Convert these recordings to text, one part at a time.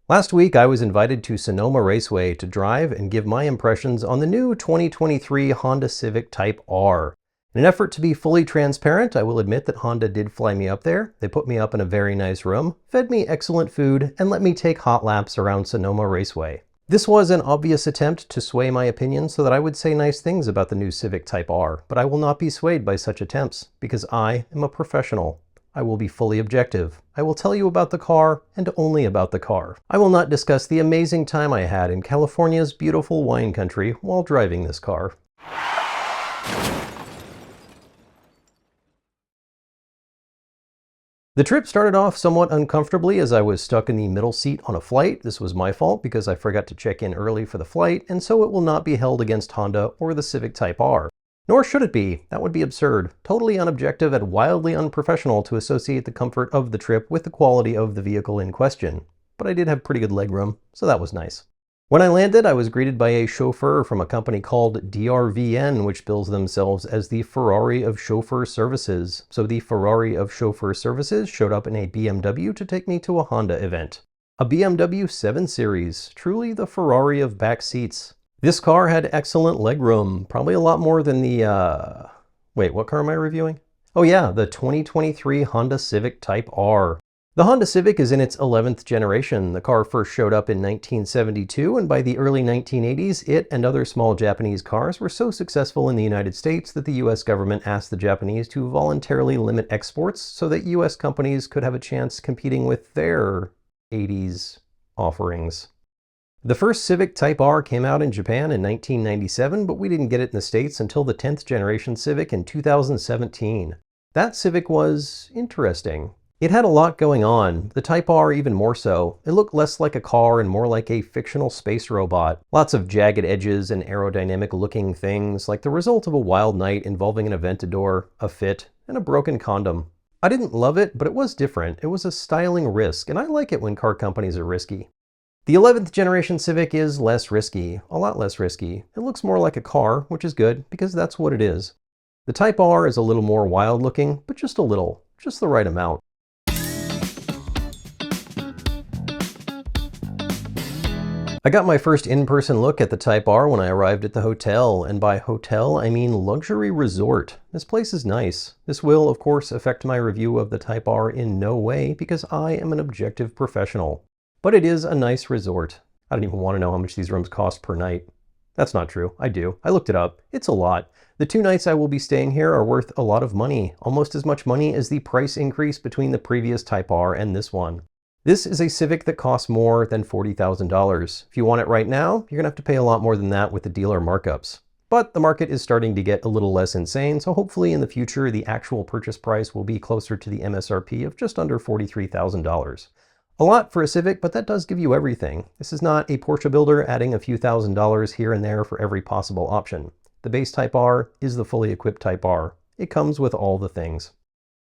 Last week, I was invited to Sonoma Raceway to drive and give my impressions on the new 2023 Honda Civic Type R. In an effort to be fully transparent, I will admit that Honda did fly me up there. They put me up in a very nice room, fed me excellent food, and let me take hot laps around Sonoma Raceway. This was an obvious attempt to sway my opinion so that I would say nice things about the new Civic Type R, but I will not be swayed by such attempts, because I am a professional. I will be fully objective. I will tell you about the car, and only about the car. I will not discuss the amazing time I had in California's beautiful wine country while driving this car. The trip started off somewhat uncomfortably as I was stuck in the middle seat on a flight. This was my fault because I forgot to check in early for the flight, and so it will not be held against Honda or the Civic Type R. Nor should it be. That would be absurd. Totally unobjective and wildly unprofessional to associate the comfort of the trip with the quality of the vehicle in question. But I did have pretty good legroom, so that was nice. When I landed, I was greeted by a chauffeur from a company called DRVN, which bills themselves as the Ferrari of chauffeur services. So the Ferrari of chauffeur services showed up in a BMW to take me to a Honda event. A BMW 7 Series, truly the Ferrari of back seats. This car had excellent legroom, probably a lot more than the, wait, what car am I reviewing? Oh yeah, the 2023 Honda Civic Type R. The Honda Civic is in its 11th generation. The car first showed up in 1972, and by the early 1980s, it and other small Japanese cars were so successful in the United States that the US government asked the Japanese to voluntarily limit exports so that US companies could have a chance competing with their 80s offerings. The first Civic Type R came out in Japan in 1997, but we didn't get it in the States until the 10th generation Civic in 2017. That Civic was interesting. It had a lot going on, the Type R even more so. It looked less like a car and more like a fictional space robot. Lots of jagged edges and aerodynamic looking things, like the result of a wild night involving an Aventador, a Fit, and a broken condom. I didn't love it, but it was different. It was a styling risk, and I like it when car companies are risky. The 11th generation Civic is less risky, a lot less risky. It looks more like a car, which is good, because that's what it is. The Type R is a little more wild looking, but just a little, just the right amount. I got my first in-person look at the Type R when I arrived at the hotel, and by hotel I mean luxury resort. This place is nice. This will, of course, affect my review of the Type R in no way because I am an objective professional. But it is a nice resort. I don't even want to know how much these rooms cost per night. That's not true. I do. I looked it up. It's a lot. The 2 nights I will be staying here are worth a lot of money, almost as much money as the price increase between the previous Type R and this one. This is a Civic that costs more than $40,000. If you want it right now, you're gonna have to pay a lot more than that with the dealer markups. But the market is starting to get a little less insane, so hopefully in the future the actual purchase price will be closer to the MSRP of just under $43,000. A lot for a Civic, but that does give you everything. This is not a Porsche builder adding a few $1,000s here and there for every possible option. The base Type R is the fully equipped Type R. It comes with all the things.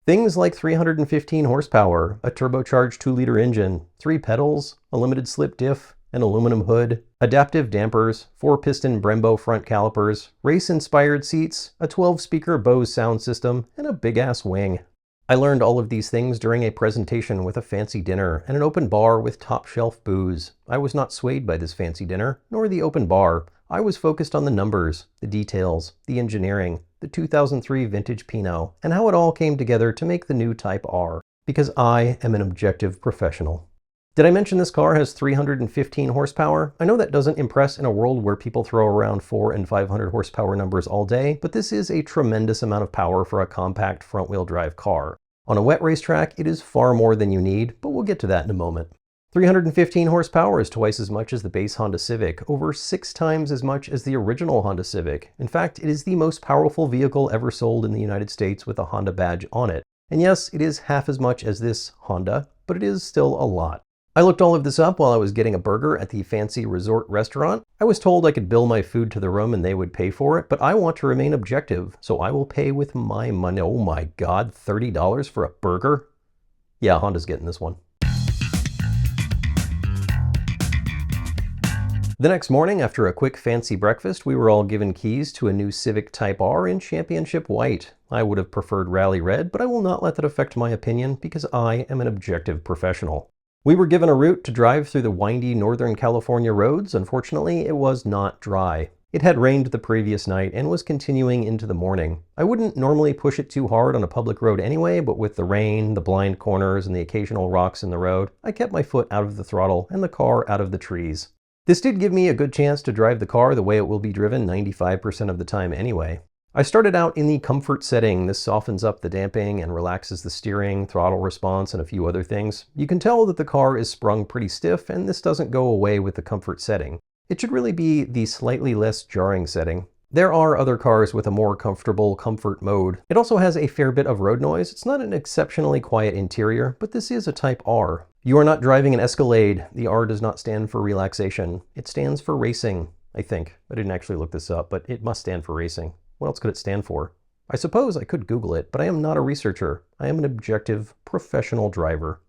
Things like 315 horsepower, a turbocharged 2-liter engine, 3 pedals, a limited slip diff, an aluminum hood, adaptive dampers, 4-piston Brembo front calipers, race-inspired seats, a 12-speaker Bose sound system, and a big-ass wing. I learned all of these things during a presentation with a fancy dinner and an open bar with top-shelf booze. I was not swayed by this fancy dinner, nor the open bar. I was focused on the numbers, the details, the engineering, the 2003 vintage Pinot, and how it all came together to make the new Type R, because I am an objective professional. Did I mention this car has 315 horsepower? I know that doesn't impress in a world where people throw around 400 and 500 horsepower numbers all day, but this is a tremendous amount of power for a compact front-wheel drive car. On a wet racetrack, it is far more than you need, but we'll get to that in a moment. 315 horsepower is twice as much as the base Honda Civic, over 6 times as much as the original Honda Civic. In fact, it is the most powerful vehicle ever sold in the United States with a Honda badge on it. And yes, it is half as much as this Honda, but it is still a lot. I looked all of this up while I was getting a burger at the fancy resort restaurant. I was told I could bill my food to the room and they would pay for it, but I want to remain objective, so I will pay with my money. Oh my God, $30 for a burger? Yeah, Honda's getting this one. The next morning, after a quick fancy breakfast, we were all given keys to a new Civic Type R in championship white. I would have preferred rally red, but I will not let that affect my opinion because I am an objective professional. We were given a route to drive through the windy Northern California roads. Unfortunately, it was not dry. It had rained the previous night and was continuing into the morning. I wouldn't normally push it too hard on a public road anyway, but with the rain, the blind corners, and the occasional rocks in the road, I kept my foot out of the throttle and the car out of the trees. This did give me a good chance to drive the car the way it will be driven 95% of the time anyway. I started out in the comfort setting. This softens up the damping and relaxes the steering, throttle response, and a few other things. You can tell that the car is sprung pretty stiff, and this doesn't go away with the comfort setting. It should really be the slightly less jarring setting. There are other cars with a more comfortable comfort mode. It also has a fair bit of road noise. It's not an exceptionally quiet interior, but this is a Type R. You are not driving an Escalade. The R does not stand for relaxation. It stands for racing, I think. I didn't actually look this up, but it must stand for racing. What else could it stand for? I suppose I could Google it, but I am not a researcher. I am an objective, professional driver.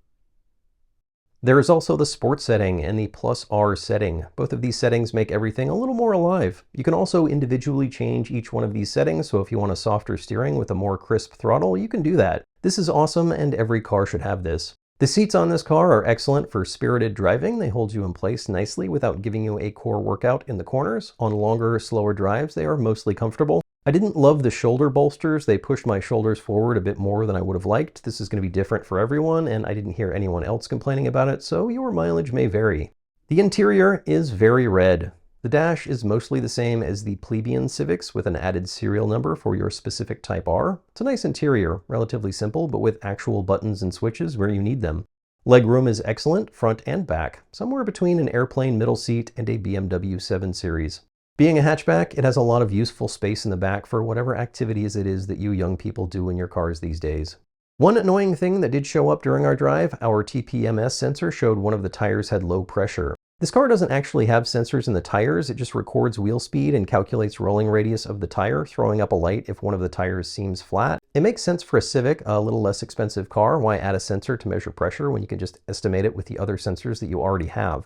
There is also the Sport setting and the Plus R setting. Both of these settings make everything a little more alive. You can also individually change each one of these settings, so if you want a softer steering with a more crisp throttle, you can do that. This is awesome, and every car should have this. The seats on this car are excellent for spirited driving. They hold you in place nicely without giving you a core workout in the corners. On longer, slower drives, they are mostly comfortable. I didn't love the shoulder bolsters. They pushed my shoulders forward a bit more than I would have liked. This is going to be different for everyone, and I didn't hear anyone else complaining about it, so your mileage may vary. The interior is very red. The dash is mostly the same as the plebeian Civics with an added serial number for your specific Type R. It's a nice interior, relatively simple, but with actual buttons and switches where you need them. Legroom is excellent, front and back, somewhere between an airplane middle seat and a BMW 7 Series. Being a hatchback, it has a lot of useful space in the back for whatever activities it is that you young people do in your cars these days. One annoying thing that did show up during our drive, our TPMS sensor showed one of the tires had low pressure. This car doesn't actually have sensors in the tires, it just records wheel speed and calculates rolling radius of the tire, throwing up a light if one of the tires seems flat. It makes sense for a Civic, a little less expensive car. Why add a sensor to measure pressure when you can just estimate it with the other sensors that you already have?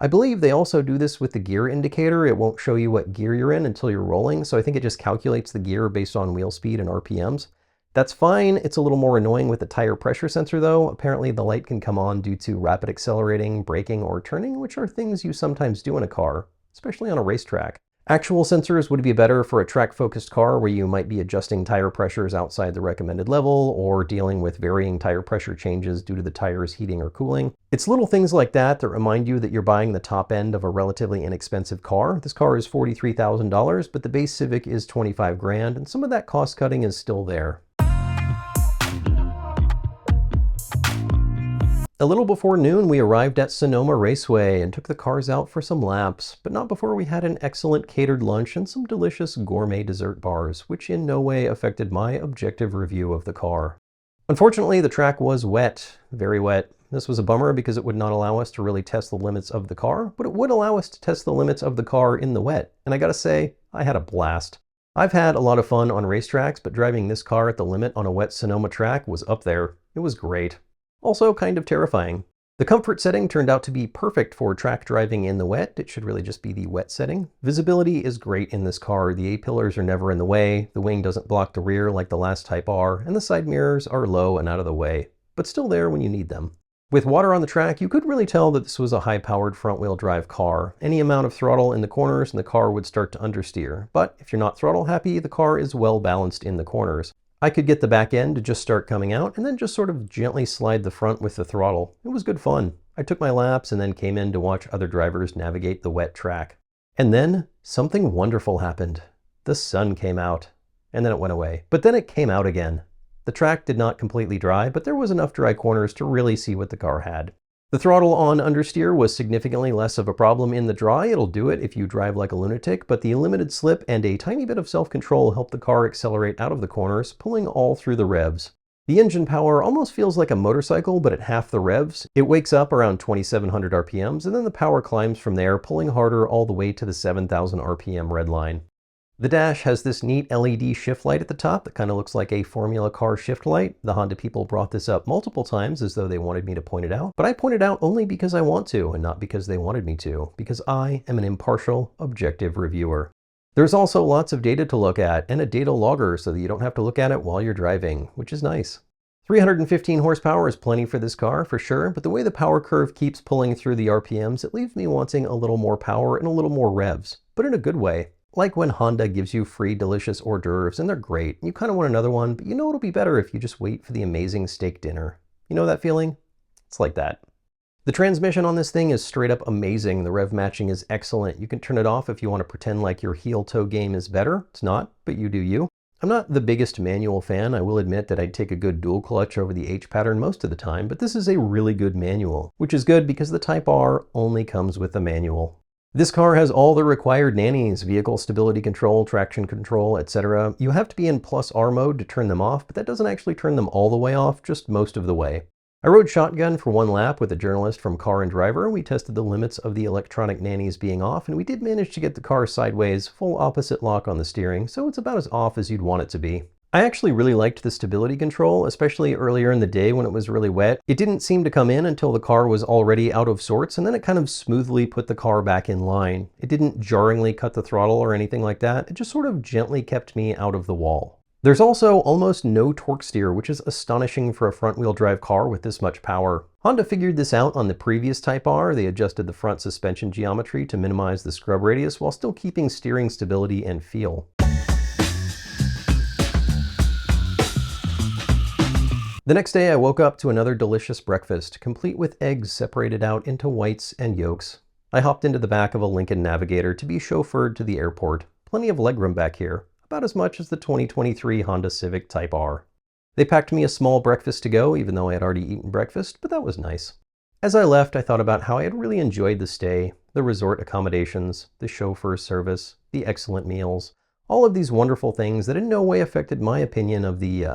I believe they also do this with the gear indicator. It won't show you what gear you're in until you're rolling, so I think it just calculates the gear based on wheel speed and RPMs. That's fine. It's a little more annoying with the tire pressure sensor though. Apparently the light can come on due to rapid accelerating, braking, or turning, which are things you sometimes do in a car, especially on a racetrack. Actual sensors would be better for a track-focused car where you might be adjusting tire pressures outside the recommended level or dealing with varying tire pressure changes due to the tires heating or cooling. It's little things like that that remind you that you're buying the top end of a relatively inexpensive car. This car is $43,000, but the base Civic is $25 grand, and some of that cost cutting is still there. A little before noon, we arrived at Sonoma Raceway and took the cars out for some laps, but not before we had an excellent catered lunch and some delicious gourmet dessert bars, which in no way affected my objective review of the car. Unfortunately, the track was wet, very wet. This was a bummer because it would not allow us to really test the limits of the car, but it would allow us to test the limits of the car in the wet, and I gotta say, I had a blast. I've had a lot of fun on racetracks, but driving this car at the limit on a wet Sonoma track was up there. It was great. Also kind of terrifying. The comfort setting turned out to be perfect for track driving in the wet. It should really just be the wet setting. Visibility is great in this car. The A-pillars are never in the way, the wing doesn't block the rear like the last Type R, and the side mirrors are low and out of the way, but still there when you need them. With water on the track, you could really tell that this was a high-powered front-wheel drive car. Any amount of throttle in the corners and the car would start to understeer, but if you're not throttle happy, the car is well balanced in the corners. I could get the back end to just start coming out and then just sort of gently slide the front with the throttle. It was good fun. I took my laps and then came in to watch other drivers navigate the wet track. And then something wonderful happened. The sun came out, and then it went away. But then it came out again. The track did not completely dry, but there was enough dry corners to really see what the car had. The throttle on understeer was significantly less of a problem in the dry. It'll do it if you drive like a lunatic, but the limited slip and a tiny bit of self-control helped the car accelerate out of the corners, pulling all through the revs. The engine power almost feels like a motorcycle, but at half the revs. It wakes up around 2,700 RPMs, and then the power climbs from there, pulling harder all the way to the 7,000 RPM red line. The dash has this neat LED shift light at the top that kind of looks like a Formula car shift light. The Honda people brought this up multiple times as though they wanted me to point it out, but I point it out only because I want to and not because they wanted me to, because I am an impartial, objective reviewer. There's also lots of data to look at and a data logger so that you don't have to look at it while you're driving, which is nice. 315 horsepower is plenty for this car, for sure, but the way the power curve keeps pulling through the RPMs, it leaves me wanting a little more power and a little more revs, but in a good way. Like when Honda gives you free delicious hors d'oeuvres, and they're great, and you kind of want another one, but you know it'll be better if you just wait for the amazing steak dinner. You know that feeling? It's like that. The transmission on this thing is straight up amazing. The rev matching is excellent. You can turn it off if you want to pretend like your heel toe game is better. It's not, but you do you. I'm not the biggest manual fan. I will admit that I'd take a good dual clutch over the H pattern most of the time, but this is a really good manual, which is good because the Type R only comes with a manual. This car has all the required nannies: vehicle stability control, traction control, etc. You have to be in plus R mode to turn them off, but that doesn't actually turn them all the way off, just most of the way. I rode shotgun for one lap with a journalist from Car and Driver. We tested the limits of the electronic nannies being off, and we did manage to get the car sideways, full opposite lock on the steering, so it's about as off as you'd want it to be. I actually really liked the stability control, especially earlier in the day when it was really wet. It didn't seem to come in until the car was already out of sorts, and then it kind of smoothly put the car back in line. It didn't jarringly cut the throttle or anything like that. It just sort of gently kept me out of the wall. There's also almost no torque steer, which is astonishing for a front-wheel drive car with this much power. Honda figured this out on the previous Type R. They adjusted the front suspension geometry to minimize the scrub radius while still keeping steering stability and feel. The next day I woke up to another delicious breakfast, complete with eggs separated out into whites and yolks. I hopped into the back of a Lincoln Navigator to be chauffeured to the airport. Plenty of legroom back here, about as much as the 2023 Honda Civic Type R. They packed me a small breakfast to go, even though I had already eaten breakfast, but that was nice. As I left, I thought about how I had really enjoyed the stay, the resort accommodations, the chauffeur service, the excellent meals, all of these wonderful things that in no way affected my opinion of the,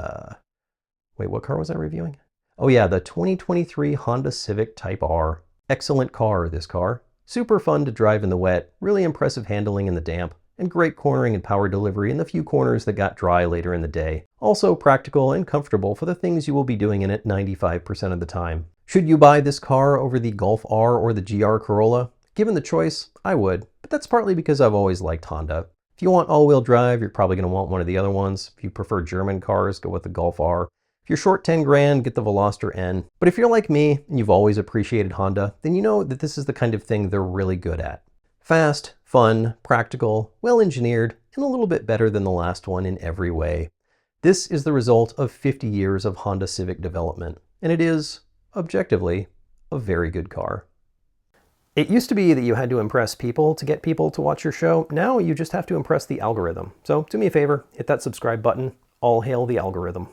Wait, what car was I reviewing? Oh yeah, the 2023 Honda Civic Type R. Excellent car, this car. Super fun to drive in the wet, really impressive handling in the damp, and great cornering and power delivery in the few corners that got dry later in the day. Also practical and comfortable for the things you will be doing in it 95% of the time. Should you buy this car over the Golf R or the GR Corolla? Given the choice, I would, but that's partly because I've always liked Honda. If you want all-wheel drive, you're probably going to want one of the other ones. If you prefer German cars, go with the Golf R. If you're short 10 grand, get the Veloster N. But if you're like me and you've always appreciated Honda, then you know that this is the kind of thing they're really good at. Fast, fun, practical, well-engineered, and a little bit better than the last one in every way. This is the result of 50 years of Honda Civic development, and it is, objectively, a very good car. It used to be that you had to impress people to get people to watch your show. Now you just have to impress the algorithm. So do me a favor, hit that subscribe button. All hail the algorithm.